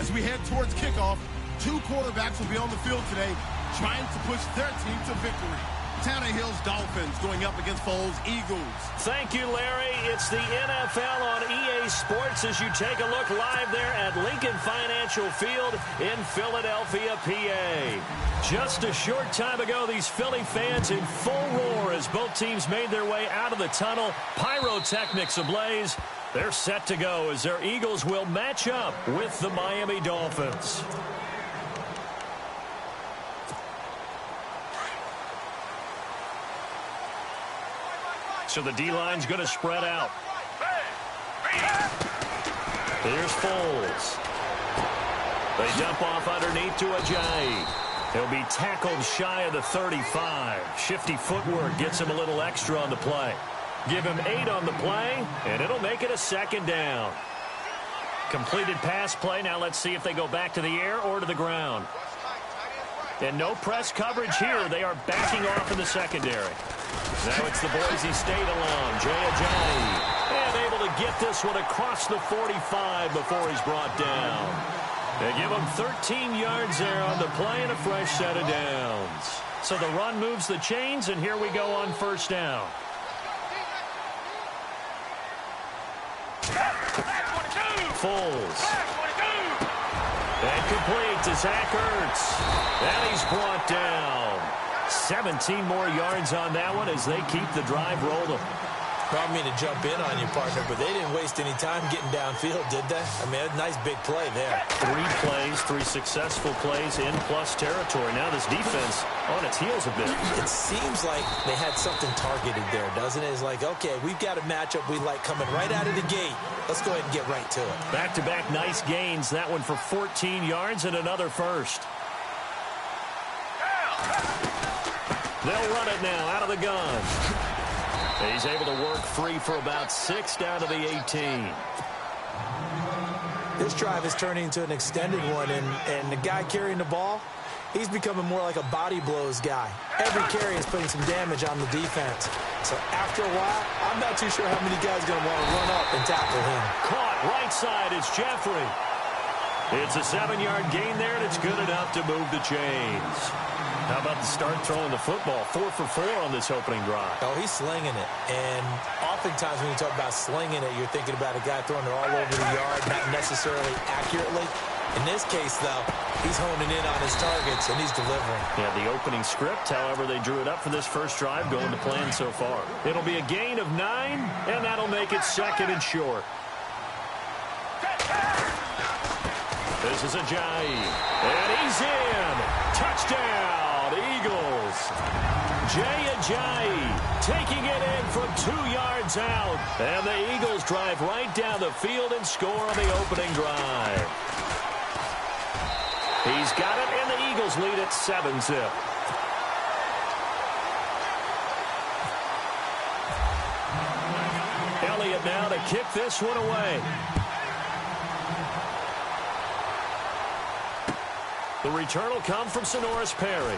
As we head towards kickoff, two quarterbacks will be on the field today trying to push their team to victory. Tannehill's Dolphins going up against Foles' Eagles. Thank you, Larry. It's the NFL on EA Sports as you take a look live there at Lincoln Financial Field in Philadelphia, PA. Just a short time ago, these Philly fans in full roar as both teams made their way out of the tunnel. Pyrotechnics ablaze. They're set to go as their Eagles will match up with the Miami Dolphins. So the D-line's going to spread out. Here's Foles. They dump off underneath to Ajayi. He'll be tackled shy of the 35. Shifty footwork gets him a little extra on the play. Give him 8 on the play, and it'll make it a second down. Completed pass play. Now let's see if they go back to the air or to the ground. And no press coverage here. They are backing off in the secondary. Now it's the Boise State alum, Jay Ajayi. And able to get this one across the 45 before he's brought down. They give him 13 yards there on the play and a fresh set of downs. So the run moves the chains, and here we go on first down. Foles. And complete to Zach Ertz. And he's brought down. 17 more yards on that one as they keep the drive rolling. I don't mean to jump in on you, partner, but they didn't waste any time getting downfield, did they? I mean, a nice big play there. 3 plays, 3 successful plays in plus territory. Now this defense on its heels a bit. It seems like they had something targeted there, doesn't it? It's like, okay, we've got a matchup we like coming right out of the gate. Let's go ahead and get right to it. Back-to-back nice gains. That one for 14 yards and another first. They'll run it now out of the gun. He's able to work free for about 6 down to the 18. This drive is turning into an extended one, and the guy carrying the ball, he's becoming more like a body blows guy. Every carry is putting some damage on the defense. So after a while, I'm not too sure how many guys are going to want to run up and tackle him. Caught right side, it's Jeffrey. It's a 7-yard gain there, and it's good enough to move the chains. How about the start throwing the football? 4 for 4 on this opening drive. Oh, he's slinging it. And oftentimes when you talk about slinging it, you're thinking about a guy throwing it all over the yard, not necessarily accurately. In this case, though, he's honing in on his targets, and he's delivering. Yeah, the opening script, however, they drew it up for this first drive, going to plan so far. It'll be a gain of 9, and that'll make it 2nd and short. This is Ajayi. And he's in. Touchdown. Eagles. Jay Ajayi taking it in from 2 yards out. And the Eagles drive right down the field and score on the opening drive. He's got it, and the Eagles lead at 7-zip. Elliott now to kick this one away. The return will come from Sonoris Perry.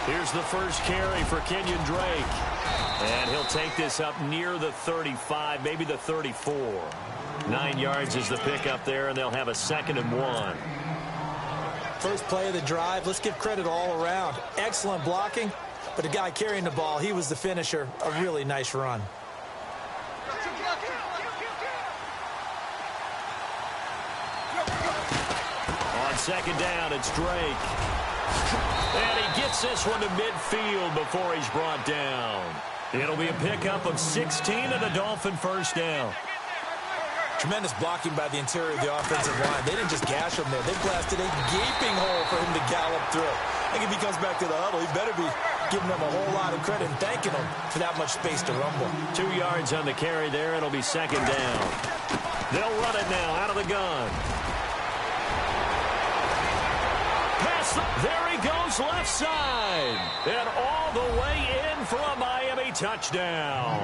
Here's the first carry for Kenyon Drake. And he'll take this up near the 35, maybe the 34. 9 yards is the pickup there, and they'll have a 2nd and 1. First play of the drive, let's give credit all around. Excellent blocking, but the guy carrying the ball, he was the finisher. A really nice run. On 2nd down, it's Drake. And he gets this one to midfield before he's brought down. It'll be a pickup of 16 and a Dolphin first down. Tremendous blocking by the interior of the offensive line. They didn't just gash him there. They blasted a gaping hole for him to gallop through. I think if he comes back to the huddle, he better be giving them a whole lot of credit and thanking them for that much space to rumble. 2 yards on the carry there. It'll be 2nd down. They'll run it now out of the gun. There he goes left side. And all the way in for a Miami touchdown.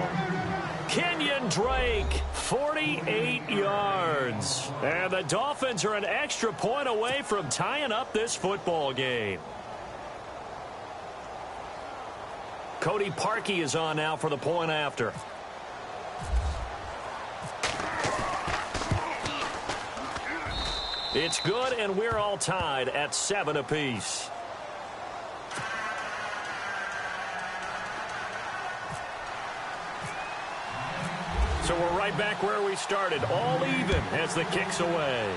Kenyon Drake, 48 yards. And the Dolphins are an extra point away from tying up this football game. Cody Parkey is on now for the point after. It's good, and we're all tied at 7 apiece. So we're right back where we started, all even as the kick's away.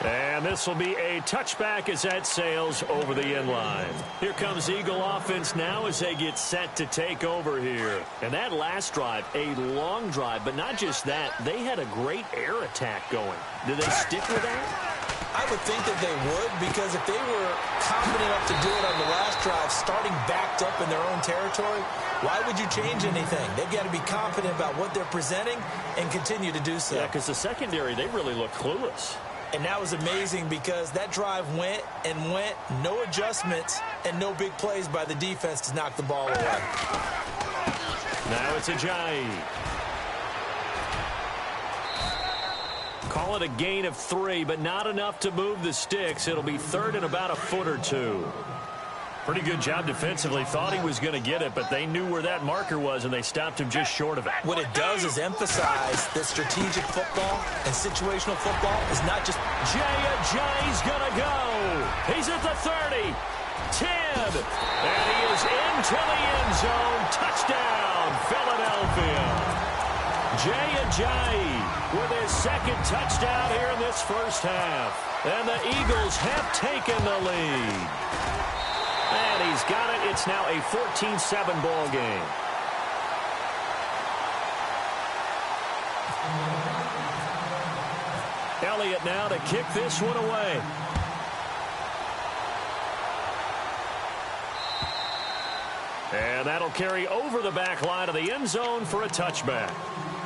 And this will be a touchback as that sails over the end line. Here comes Eagle offense now as they get set to take over here. And that last drive, a long drive, but not just that. They had a great air attack going. Did they stick with that? I would think that they would, because if they were confident enough to do it on the last drive, starting backed up in their own territory, why would you change anything? They've got to be confident about what they're presenting and continue to do so. Yeah, because the secondary, they really look clueless. And that was amazing because that drive went and went, no adjustments, and no big plays by the defense to knock the ball away. Now it's Ajayi. Call it a gain of 3, but not enough to move the sticks. It'll be third and about a foot or two. Pretty good job defensively. Thought he was going to get it, but they knew where that marker was, and they stopped him just short of it. What it does is emphasize that strategic football and situational football is not just... Ajayi's going to go. He's at the 30, 10, and he is into the end zone. Touchdown, Philadelphia. Ajayi with his second touchdown here in this first half. And the Eagles have taken the lead. And he's got it. It's now a 14-7 ball game. Elliott now to kick this one away. And that'll carry over the back line of the end zone for a touchback.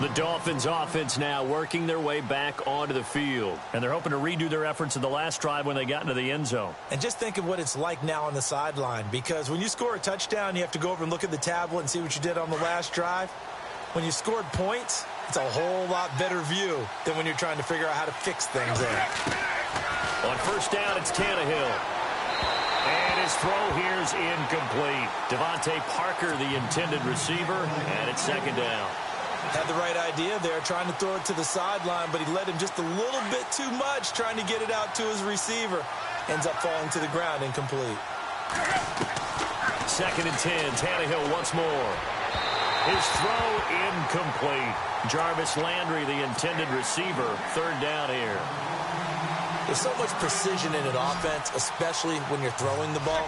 The Dolphins offense now working their way back onto the field. And they're hoping to redo their efforts in the last drive when they got into the end zone. And just think of what it's like now on the sideline, because when you score a touchdown, you have to go over and look at the tablet and see what you did on the last drive. When you scored points, it's a whole lot better view than when you're trying to figure out how to fix things there. On first down, it's Tannehill. And his throw here's incomplete. Devontae Parker, the intended receiver, and it's second down. Had the right idea there, trying to throw it to the sideline, but he led him just a little bit too much, trying to get it out to his receiver. Ends up falling to the ground, incomplete. Second and 10, Tannehill once more. His throw incomplete. Jarvis Landry, the intended receiver, third down here. There's so much precision in an offense, especially when you're throwing the ball.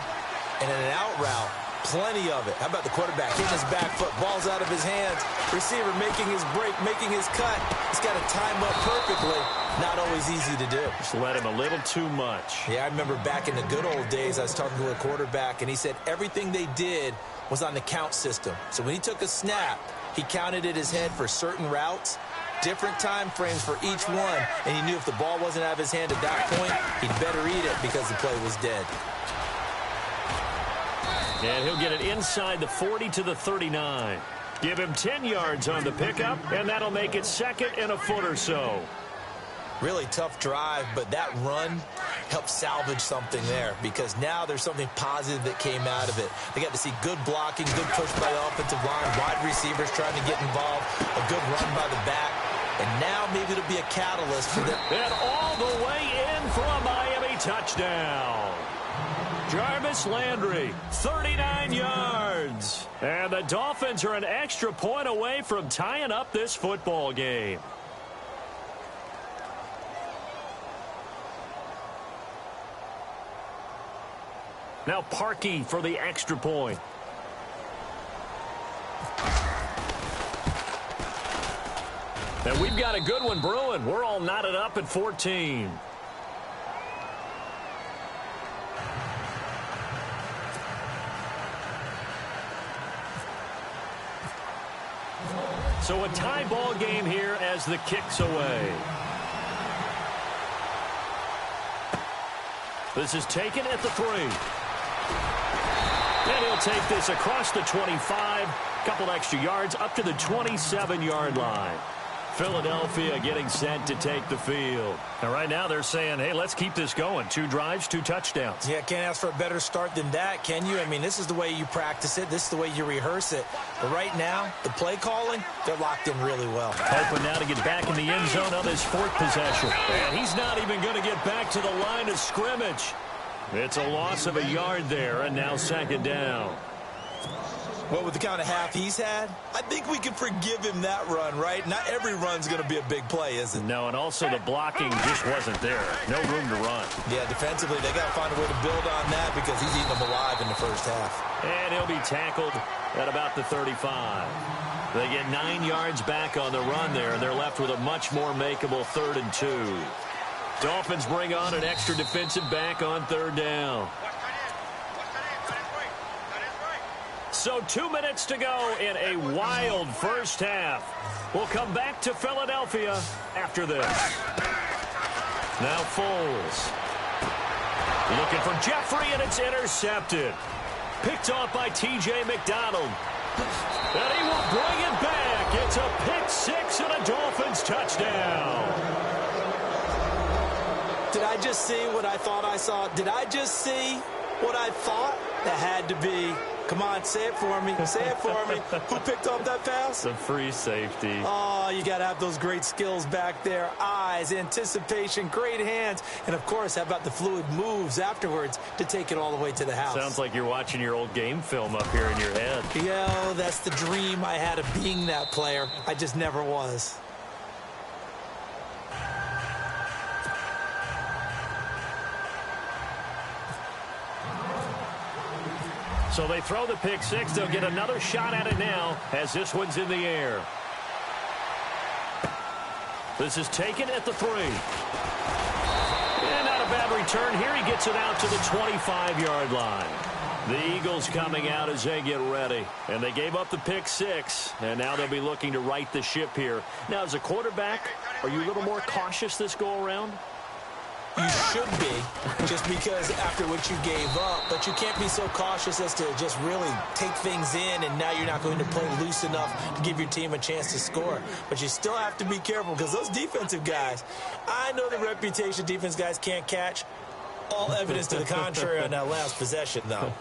And in an out route, plenty of it. How about the quarterback hitting his back foot, ball's out of his hands, receiver making his break, making his cut. He's got to time up perfectly. Not always easy to do. Just let him a little too much. Yeah, I remember back in the good old days, I was talking to a quarterback, and he said everything they did was on the count system. So when he took a snap, he counted in his head for certain routes, different time frames for each one, and he knew if the ball wasn't out of his hand at that point, he'd better eat it because the play was dead. And he'll get it inside the 40 to the 39. Give him 10 yards on the pickup, and that'll make it second and a foot or so. Really tough drive, but that run helped salvage something there, because now there's something positive that came out of it. They got to see good blocking, good push by the offensive line, wide receivers trying to get involved, a good run by the back, and now maybe it'll be a catalyst for them. And all the way in for a Miami touchdown. Jarvis Landry, 39 yards. And the Dolphins are an extra point away from tying up this football game. Now Parkey for the extra point. And we've got a good one brewing. We're all knotted up at 14. So a tie ball game here as the kick's away. This is taken at the 3. And he'll take this across the 25, couple extra yards up to the 27-yard line. Philadelphia getting set to take the field. And right now they're saying, hey, let's keep this going. 2 drives, 2 touchdowns. Yeah, can't ask for a better start than that, can you? I mean, this is the way you practice it. This is the way you rehearse it. But right now, the play calling, they're locked in really well. Hoping now to get back in the end zone on his 4th possession. And he's not even going to get back to the line of scrimmage. It's a loss of a yard there, and now 2nd down. Well, with the kind of half he's had, I think we can forgive him that run, right? Not every run's going to be a big play, is it? No, and also the blocking just wasn't there. No room to run. Yeah, defensively, they got to find a way to build on that because he's eating them alive in the first half. And he'll be tackled at about the 35. They get 9 yards back on the run there, and they're left with a much more makeable 3rd and 2. Dolphins bring on an extra defensive back on 3rd down. So 2 minutes to go in a wild first half. We'll come back to Philadelphia after this. Now Foles. Looking for Jeffrey, and it's intercepted. Picked off by T.J. McDonald. And he will bring it back. It's a pick 6 and a Dolphins touchdown. Did I just see what I thought I saw? Did I just see what I thought? That had to be. Come on, say it for me. Say it for me. Who picked up that pass? The free safety. Oh, you got to have those great skills back there. Eyes, anticipation, great hands. And, of course, how about the fluid moves afterwards to take it all the way to the house? Sounds like you're watching your old game film up here in your head. Yeah, that's the dream I had of being that player. I just never was. So they throw the pick 6. They'll get another shot at it now as this one's in the air. This is taken at the 3. And not a bad return here. He gets it out to the 25-yard line. The Eagles coming out as they get ready. And they gave up the pick 6. And now they'll be looking to right the ship here. Now, as a quarterback, are you a little more cautious this go-around? You should be, just because after what you gave up. But you can't be so cautious as to just really take things in, and now you're not going to play loose enough to give your team a chance to score. But you still have to be careful because those defensive guys, I know the reputation defense guys can't catch. All evidence to the contrary on that last possession, though.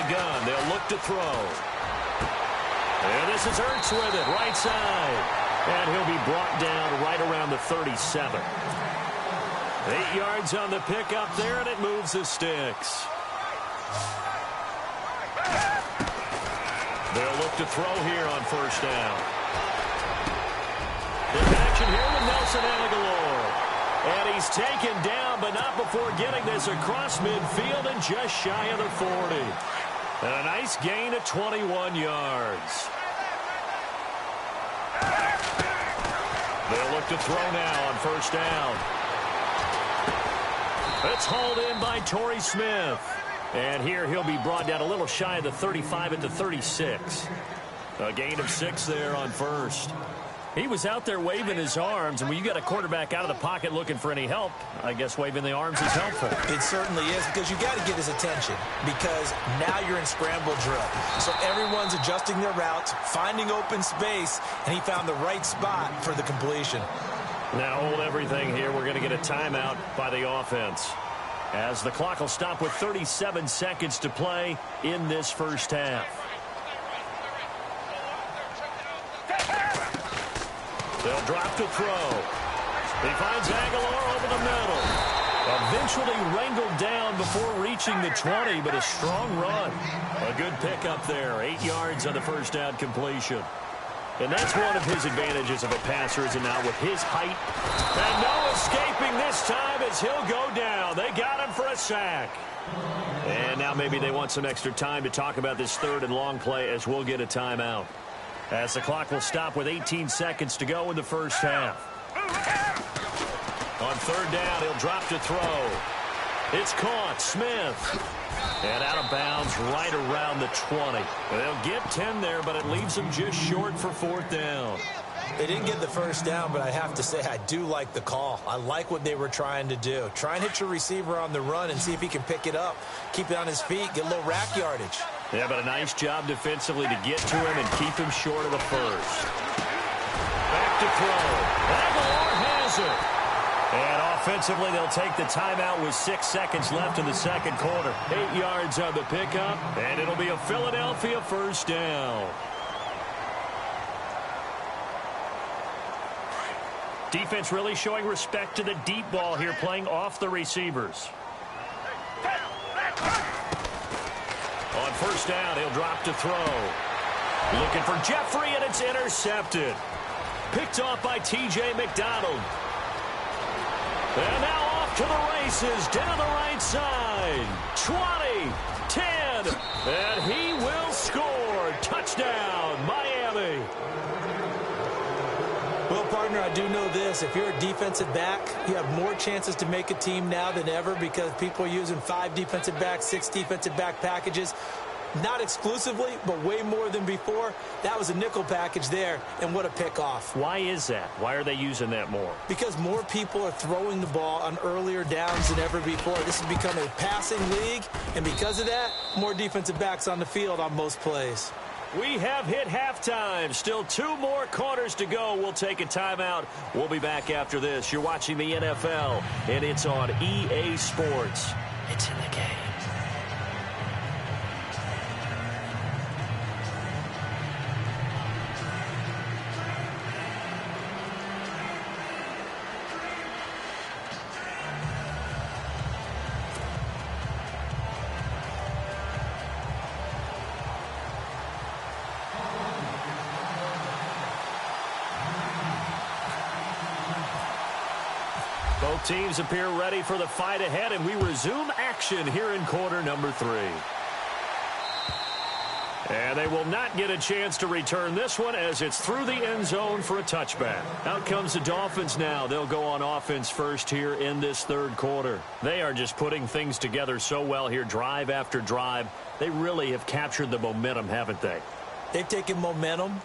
Gun. They'll look to throw. And this is Ertz with it, right side. And he'll be brought down right around the 37. 8 yards on the pickup there, and it moves the sticks. They'll look to throw here on 1st down. The connection here with Nelson Aguilar. And he's taken down, but not before getting this across midfield and just shy of the 40. And a nice gain of 21 yards. They'll look to throw now on 1st down. It's hauled in by Torrey Smith. And here he'll be brought down a little shy of the 35 at the 36. A gain of 6 there on 1st. He was out there waving his arms, and when you got a quarterback out of the pocket looking for any help, I guess waving the arms is helpful. It certainly is, because you got to get his attention, because now you're in scramble drill. So everyone's adjusting their routes, finding open space, and he found the right spot for the completion. Now hold everything here. We're going to get a timeout by the offense, as the clock will stop with 37 seconds to play in this first half. They'll drop to throw. He finds Aguilar over the middle. Eventually wrangled down before reaching the 20, but a strong run. A good pickup there. 8 yards on the 1st down completion. And that's one of his advantages of a passer, is it not, with his height. And no escaping this time as he'll go down. They got him for a sack. And now maybe they want some extra time to talk about this 3rd and long play, as we'll get a timeout. As the clock will stop with 18 seconds to go in the first half. On 3rd down, he'll drop to throw. It's caught. Smith. And out of bounds right around the 20. They'll get 10 there, but it leaves them just short for 4th down. They didn't get the first down, but I have to say I do like the call. I like what they were trying to do. Try and hit your receiver on the run and see if he can pick it up. Keep it on his feet, get a little rack yardage. Yeah, but a nice job defensively to get to him and keep him short of the first. Back to throw. Aguilar has it. And offensively, they'll take the timeout with 6 seconds left in the second quarter. 8 yards on the pickup, and it'll be a Philadelphia first down. Defense really showing respect to the deep ball here, playing off the receivers. On first down, he'll drop to throw. Looking for Jeffrey, and it's intercepted. Picked off by T.J. McDonald. And now off to the races, down the right side. 20, 10, and he will score. Touchdown, Miami. Well, partner, I do know this. If you're a defensive back, you have more chances to make a team now than ever because people are using 5 defensive backs, 6 defensive back packages. Not exclusively, but way more than before. That was a nickel package there, and what a pickoff. Why is that? Why are they using that more? Because more people are throwing the ball on earlier downs than ever before. This has become a passing league, and because of that, more defensive backs on the field on most plays. We have hit halftime. Still 2 more quarters to go. We'll take a timeout. We'll be back after this. You're watching the NFL, and it's on EA Sports. It's in the game. Both teams appear ready for the fight ahead, and we resume action here in quarter number 3. And they will not get a chance to return this one as it's through the end zone for a touchback. Out comes the Dolphins now. They'll go on offense first here in this third quarter. They are just putting things together so well here, drive after drive. They really have captured the momentum, haven't they? They've taken momentum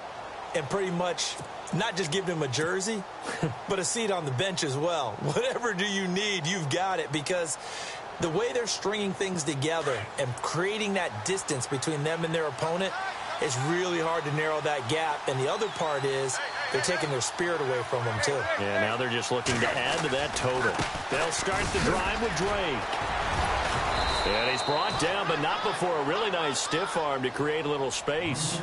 and pretty much not just give him a jersey, but a seat on the bench as well. Whatever do you need, you've got it, because the way they're stringing things together and creating that distance between them and their opponent, it's really hard to narrow that gap. And the other part is they're taking their spirit away from them, too. Yeah, now they're just looking to add to that total. They'll start the drive with Drake. And he's brought down, but not before a really nice stiff arm to create a little space.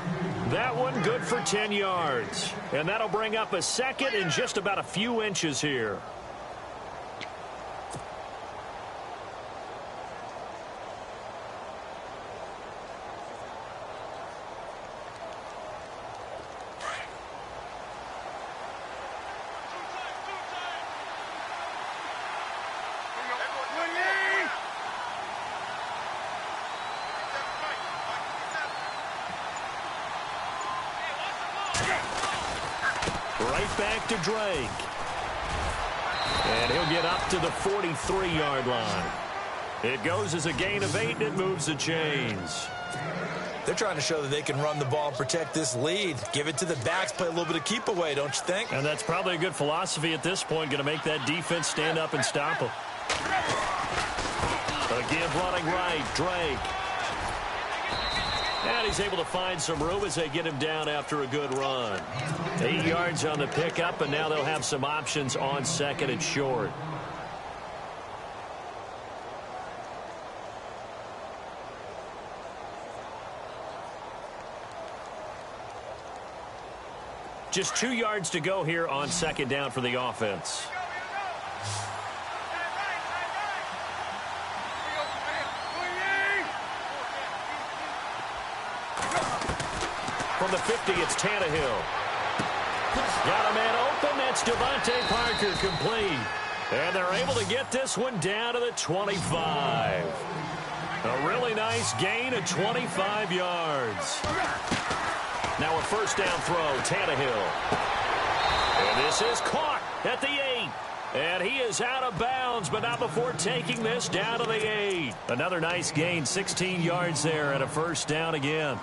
That one good for 10 yards. And that'll bring up a second in just about a few inches here. Right back to Drake. And he'll get up to the 43-yard line. It goes as a gain of 8, and it moves the chains. They're trying to show that they can run the ball and protect this lead. Give it to the backs, play a little bit of keep away, don't you think? And that's probably a good philosophy at this point, going to make that defense stand up and stop them. Again, running right, Drake. And he's able to find some room as they get him down after a good run. 8 yards on the pickup, and now they'll have some options on second and short. Just 2 yards to go here on second down for the offense. From the 50, it's Tannehill. Got a man open. That's Devontae Parker complete. And they're able to get this one down to the 25. A really nice gain of 25 yards. Now a first down throw, Tannehill. And this is caught at the 8. And he is out of bounds, but not before taking this down to the 8. Another nice gain, 16 yards there and a first down again.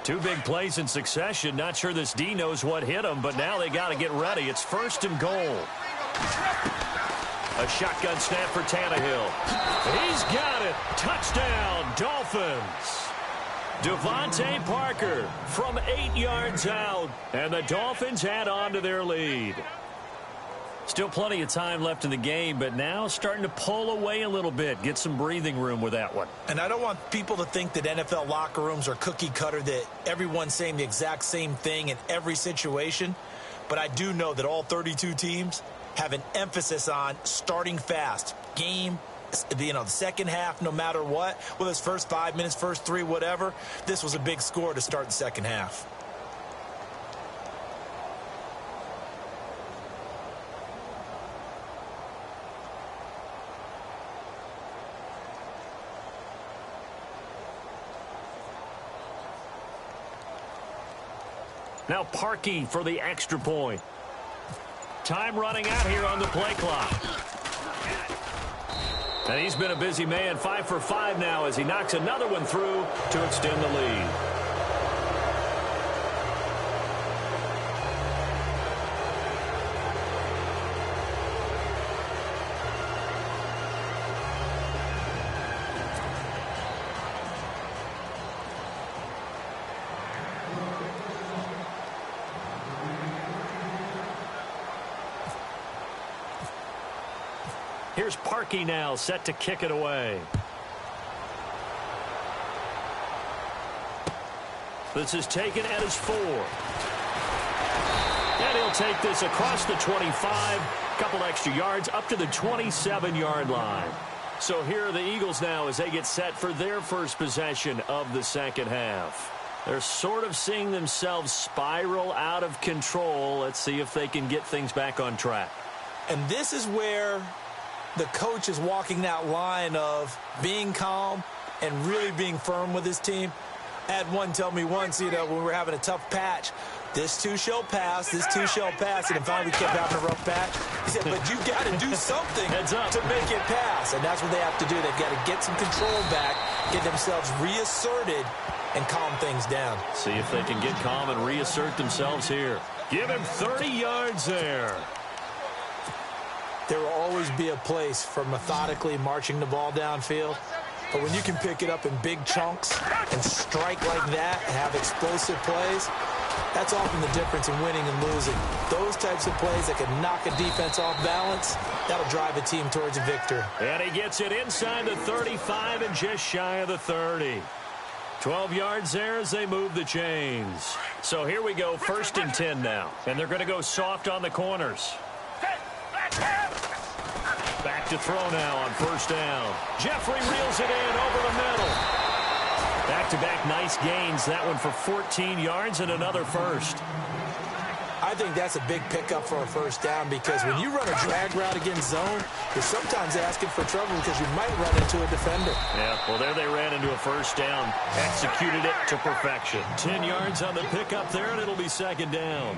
Two big plays in succession. Not sure this D knows what hit him, but now they got to get ready. It's 1st and goal. A shotgun snap for Tannehill. He's got it. Touchdown, Dolphins. Devontae Parker from 8 yards out, and the Dolphins add on to their lead. Still plenty of time left in the game, but now starting to pull away a little bit. Get some breathing room with that one. And I don't want people to think that NFL locker rooms are cookie cutter, that everyone's saying the exact same thing in every situation. But I do know that all 32 teams have an emphasis on starting fast. Game, the second half, no matter what. Whether it's first 5 minutes, first 3, whatever. This was a big score to start the second half. Now Parkey for the extra point. Time running out here on the play clock. And he's been a busy man, 5 for 5 now as he knocks another one through to extend the lead. Here's Parkey now, set to kick it away. This is taken at his 4. And he'll take this across the 25. Couple extra yards up to the 27-yard line. So here are the Eagles now as they get set for their first possession of the second half. They're sort of seeing themselves spiral out of control. Let's see if they can get things back on track. And this is where the coach is walking that line of being calm and really being firm with his team. I had one tell me once, when we were having a tough patch, this too shall pass, this too shall pass, and finally we kept having a rough patch. He said, but you got to do something to make it pass, and that's what they have to do. They've got to get some control back, get themselves reasserted, and calm things down. See if they can get calm and reassert themselves here. Give him 30 yards there. There will always be a place for methodically marching the ball downfield. But when you can pick it up in big chunks and strike like that and have explosive plays, that's often the difference in winning and losing. Those types of plays that can knock a defense off balance, that'll drive a team towards a victory. And he gets it inside the 35 and just shy of the 30. 12 yards there as they move the chains. So here we go, 1st and 10 now. And they're going to go soft on the corners. Back to throw now on 1st down. Jeffrey reels it in over the middle. Back-to-back nice gains. That one for 14 yards and another first. I think that's a big pickup for a 1st down because when you run a drag route against zone, you're sometimes asking for trouble because you might run into a defender. Yeah, well, there they ran into a 1st down. Executed it to perfection. 10 yards on the pickup there, and it'll be 2nd down.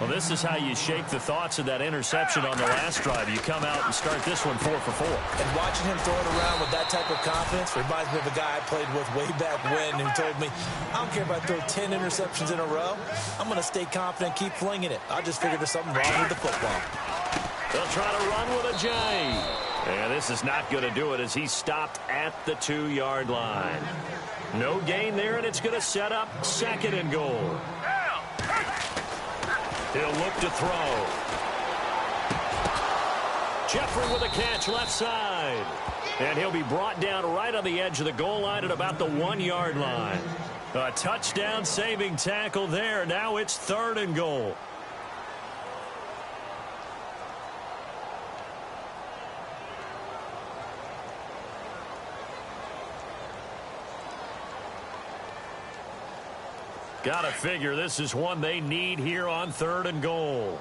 Well, this is how you shake the thoughts of that interception on the last drive. You come out and start this one 4 for 4. And watching him throw it around with that type of confidence reminds me of a guy I played with way back when who told me, I don't care if I throw 10 interceptions in a row. I'm going to stay confident, keep flinging it. I just figured there's something wrong with the football. They'll try to run with a J. And this is not going to do it as he stopped at the 2-yard line. No gain there, and it's going to set up 2nd and goal. He'll look to throw. Jeffrey with a catch left side. And he'll be brought down right on the edge of the goal line at about the 1-yard line. A touchdown saving tackle there. Now it's 3rd and goal. Got to figure this is one they need here on 3rd and goal.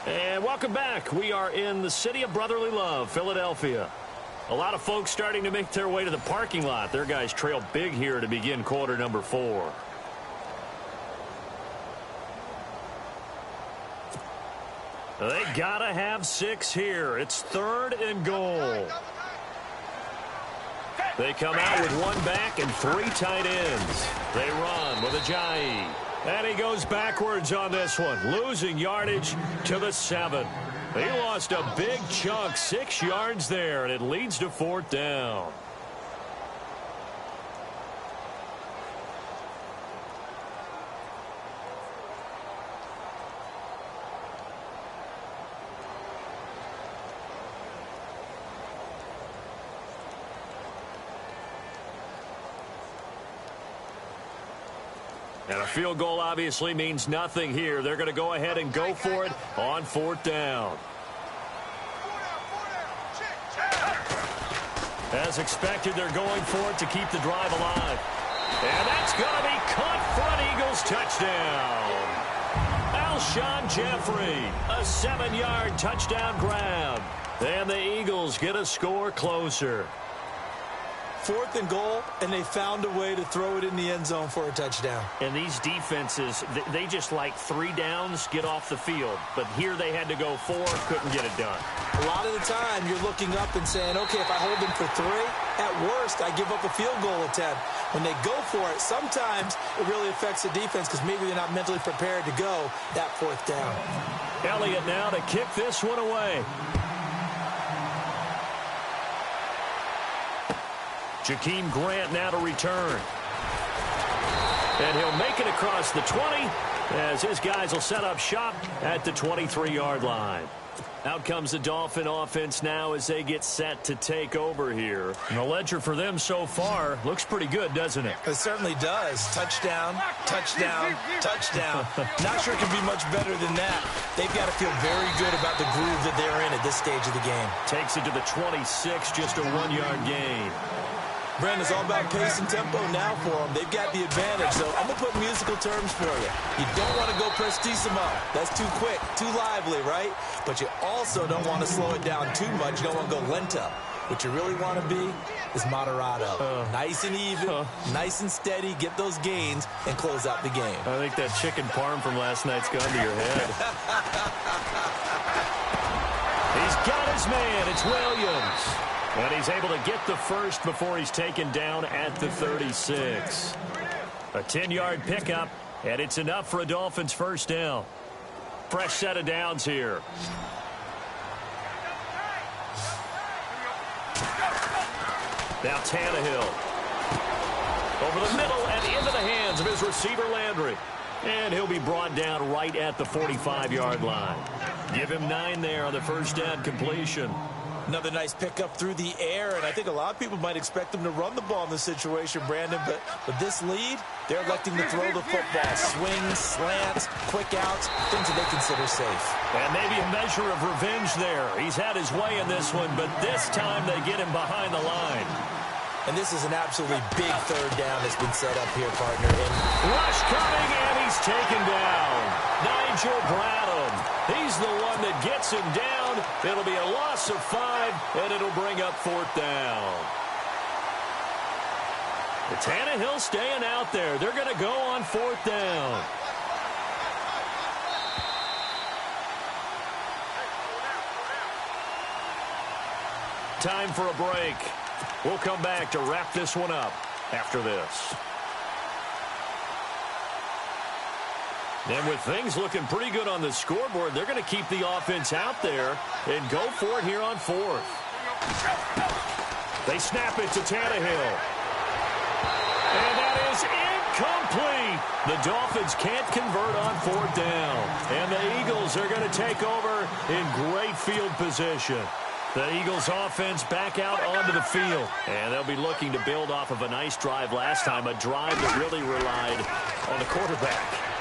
And welcome back. We are in the city of brotherly love, Philadelphia. A lot of folks starting to make their way to the parking lot. Their guys trail big here to begin quarter number 4. They gotta have 6 here. It's 3rd and goal. They come out with 1 back and 3 tight ends. They run with Ajayi. And he goes backwards on this one, losing yardage to the 7. He lost a big chunk, 6 yards there, and it leads to 4th down. And a field goal obviously means nothing here. They're going to go ahead and go for it on 4th down. As expected, they're going for it to keep the drive alive. And that's going to be caught for an Eagles touchdown. Alshon Jeffrey, a 7-yard touchdown grab. And the Eagles get a score closer. 4th and goal, and they found a way to throw it in the end zone for a touchdown. And these defenses, they just like 3 downs, get off the field. But here they had to go 4, couldn't get it done. A lot of the time, you're looking up and saying, okay, if I hold them for 3, at worst, I give up a field goal attempt. When they go for it, sometimes it really affects the defense because maybe they're not mentally prepared to go that 4th down. Elliott now to kick this one away. Jakeem Grant now to return. And he'll make it across the 20 as his guys will set up shop at the 23-yard line. Out comes the Dolphin offense now as they get set to take over here. And the ledger for them so far looks pretty good, doesn't it? It certainly does. Touchdown, touchdown, touchdown. Not sure it can be much better than that. They've got to feel very good about the groove that they're in at this stage of the game. Takes it to the 26, just a 1-yard gain. Brandon, it's all about pace and tempo now for them. They've got the advantage, so I'm going to put musical terms for you. You don't want to go prestissimo. That's too quick, too lively, right? But you also don't want to slow it down too much. You don't want to go lento. What you really want to be is moderato. Nice and even, nice and steady, get those gains, and close out the game. I think that chicken parm from last night's gone to your head. He's got his man. It's Williams. And he's able to get the first before he's taken down at the 36. A 10-yard pickup, and it's enough for a Dolphins first down. Fresh set of downs here. Now Tannehill. Over the middle and into the hands of his receiver Landry. And he'll be brought down right at the 45-yard line. Give him 9 there on the first down completion. Another nice pickup through the air, and I think a lot of people might expect them to run the ball in this situation, Brandon, but with this lead, they're electing to throw the football. Swings, slants, quick outs, things that they consider safe. And maybe a measure of revenge there. He's had his way in this one, but this time they get him behind the line. And this is an absolutely big 3rd down that's been set up here, partner. And rush coming, and he's taken down. Nigel Bradham. He's the one that gets him down. It'll be a loss of 5, and it'll bring up 4th down. The Tannehill staying out there. They're going to go on 4th down. Time for a break. We'll come back to wrap this one up after this. And with things looking pretty good on the scoreboard, they're going to keep the offense out there and go for it here on 4th. They snap it to Tannehill. And that is incomplete. The Dolphins can't convert on 4th down. And the Eagles are going to take over in great field position. The Eagles offense back out onto the field. And they'll be looking to build off of a nice drive last time, a drive that really relied on the quarterback.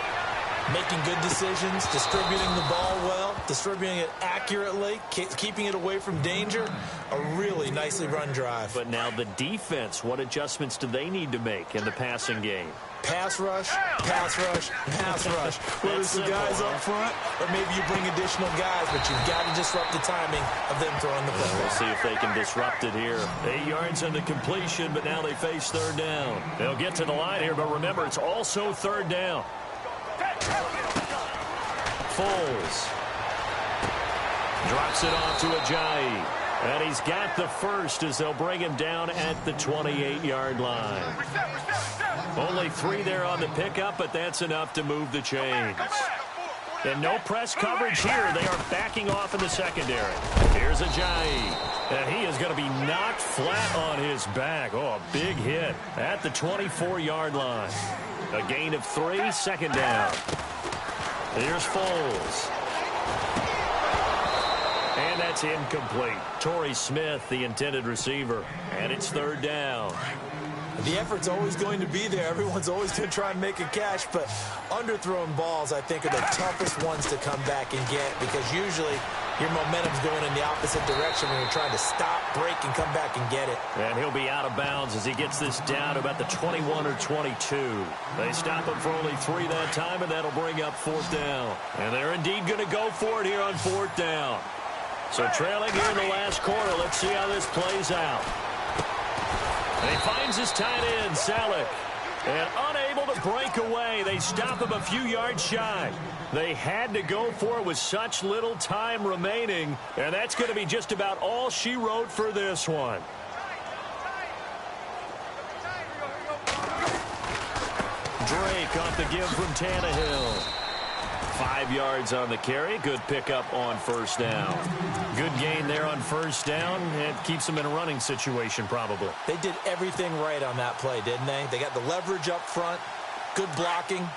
Making good decisions, distributing the ball well, distributing it accurately, keeping it away from danger. A really nicely run drive. But now the defense, what adjustments do they need to make in the passing game? Pass rush, pass rush, pass rush. Whether it's the guys up front or maybe you bring additional guys, but you've got to disrupt the timing of them throwing the football. We'll see if they can disrupt it here. 8 yards on the completion, but now they face third down. They'll get to the line here, but remember, it's also third down. Foles drops it off to Ajayi. And he's got the first as they'll bring him down at the 28-yard line. Only 3 there on the pickup, but that's enough to move the chains. And no press coverage here. They are backing off in the secondary. Here's Ajayi. And he is going to be knocked flat on his back. Oh, a big hit at the 24-yard line. A gain of 3, second down. Here's Foles. And that's incomplete. Torrey Smith, the intended receiver. And it's third down. The effort's always going to be there. Everyone's always going to try and make a catch, but underthrown balls, I think, are the toughest ones to come back and get because usually your momentum's going in the opposite direction when you're trying to stop, break, and come back and get it. And he'll be out of bounds as he gets this down to about the 21 or 22. They stop him for only 3 that time, and that'll bring up fourth down. And they're indeed going to go for it here on fourth down. So trailing here in the last quarter, let's see how this plays out. And he finds his tight end, Salek. And unable to break away, they stop him a few yards shy. They had to go for it with such little time remaining, and that's going to be just about all she wrote for this one. Drake off the give from Tannehill. 5 yards on the carry. Good pickup on first down. Good gain there on first down. It keeps them in a running situation probably. They did everything right on that play, didn't they? They got the leverage up front, good blocking,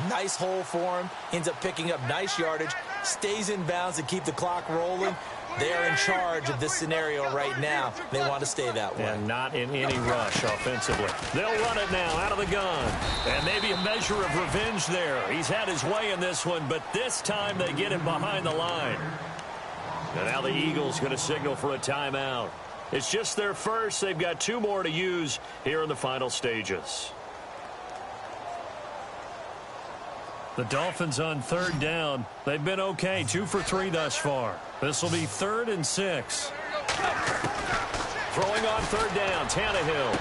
nice hole for him, ends up picking up nice yardage, stays in bounds to keep the clock rolling. They are in charge of this scenario right now. They want to stay that way. And not in any rush offensively. They'll run it now out of the gun. And maybe a measure of revenge there. He's had his way in this one, but this time they get him behind the line. And now the Eagles going to signal for a timeout. It's just their first. They've got 2 more to use here in the final stages. The Dolphins on third down. They've been okay, 2 for 3 thus far. This will be 3rd and 6. Throwing on third down, Tannehill.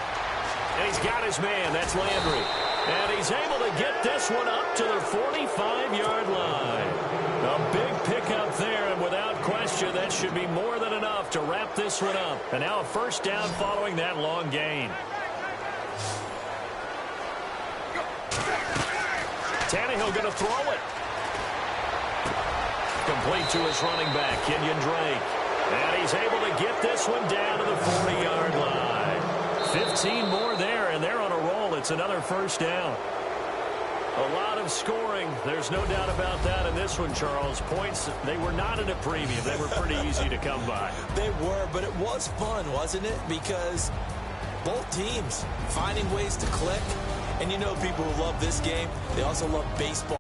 And he's got his man, that's Landry. And he's able to get this one up to the 45-yard line. A big pickup there, and without question, that should be more than enough to wrap this one up. And now a first down following that long gain. Tannehill going to throw it. Complete to his running back, Kenyon Drake. And he's able to get this one down to the 40-yard line. 15 more there, and they're on a roll. It's another first down. A lot of scoring. There's no doubt about that in this one, Charles. Points, they were not at a premium. They were pretty easy to come by. They were, but it was fun, wasn't it? Because both teams finding ways to click. And you know people who love this game, they also love baseball.